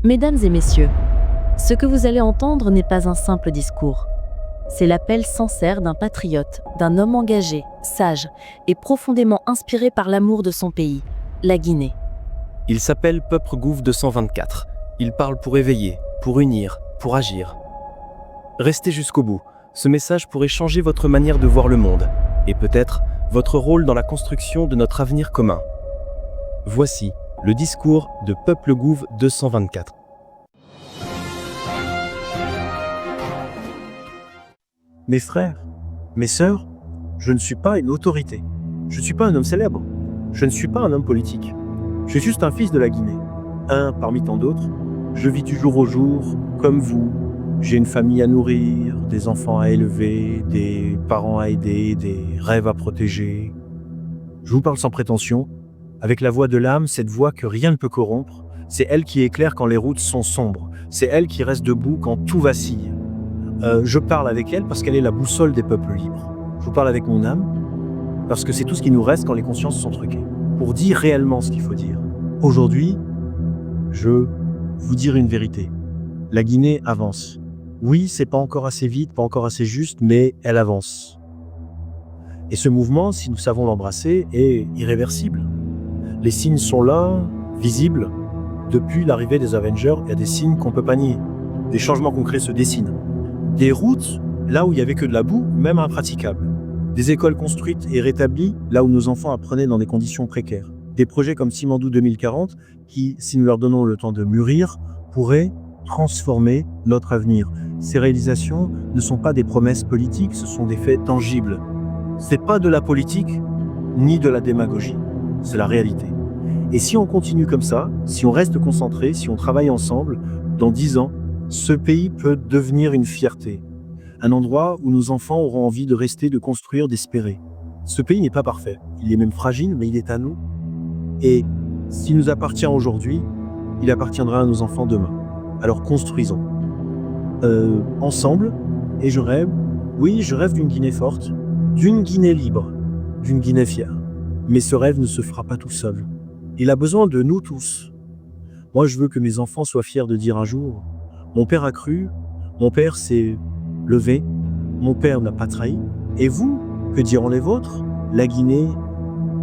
Mesdames et messieurs, ce que vous allez entendre n'est pas un simple discours. C'est l'appel sincère d'un patriote, d'un homme engagé, sage et profondément inspiré par l'amour de son pays, la Guinée. Il s'appelle Peuple Gouv 224. Il parle pour éveiller, pour unir, pour agir. Restez jusqu'au bout. Ce message pourrait changer votre manière de voir le monde et peut-être votre rôle dans la construction de notre avenir commun. Voici le discours de Peuple Gouv 224. Mes frères, mes sœurs, je ne suis pas une autorité. Je ne suis pas un homme célèbre. Je ne suis pas un homme politique. Je suis juste un fils de la Guinée. Un parmi tant d'autres. Je vis du jour au jour, comme vous. J'ai une famille à nourrir, des enfants à élever, des parents à aider, des rêves à protéger. Je vous parle sans prétention, avec la voix de l'âme, cette voix que rien ne peut corrompre. C'est elle qui éclaire quand les routes sont sombres. C'est elle qui reste debout quand tout vacille. Je parle avec elle parce qu'elle est la boussole des peuples libres. Je vous parle avec mon âme parce que c'est tout ce qui nous reste quand les consciences sont truquées. Pour dire réellement ce qu'il faut dire. Aujourd'hui, je veux vous dire une vérité. La Guinée avance. Oui, c'est pas encore assez vite, pas encore assez juste, mais elle avance. Et ce mouvement, si nous savons l'embrasser, est irréversible. Les signes sont là, visibles. Depuis l'arrivée des Avengers, il y a des signes qu'on peut pas nier. Des changements concrets se dessinent. Des routes, là où il n'y avait que de la boue, même impraticables. Des écoles construites et rétablies, là où nos enfants apprenaient dans des conditions précaires. Des projets comme Simandou 2040, qui, si nous leur donnons le temps de mûrir, pourraient transformer notre avenir. Ces réalisations ne sont pas des promesses politiques, ce sont des faits tangibles. C'est pas de la politique, ni de la démagogie. C'est la réalité. Et si on continue comme ça, si on reste concentré, si on travaille ensemble, dans 10 ans, ce pays peut devenir une fierté. Un endroit où nos enfants auront envie de rester, de construire, d'espérer. Ce pays n'est pas parfait. Il est même fragile, mais il est à nous. Et s'il nous appartient aujourd'hui, il appartiendra à nos enfants demain. Alors construisons. Ensemble, et je rêve, oui, je rêve d'une Guinée forte, d'une Guinée libre, d'une Guinée fière. Mais ce rêve ne se fera pas tout seul. Il a besoin de nous tous. Moi, je veux que mes enfants soient fiers de dire un jour: mon père a cru, mon père s'est levé, mon père n'a pas trahi. Et vous, que diront les vôtres? La Guinée,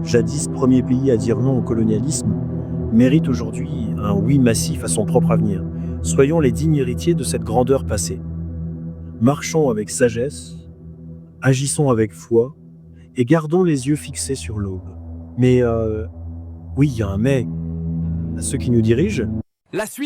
jadis premier pays à dire non au colonialisme, mérite aujourd'hui un oui massif à son propre avenir. Soyons les dignes héritiers de cette grandeur passée. Marchons avec sagesse, agissons avec foi, et gardons les yeux fixés sur l'aube. Mais oui, il y a un mais. À ceux qui nous dirigent, La suite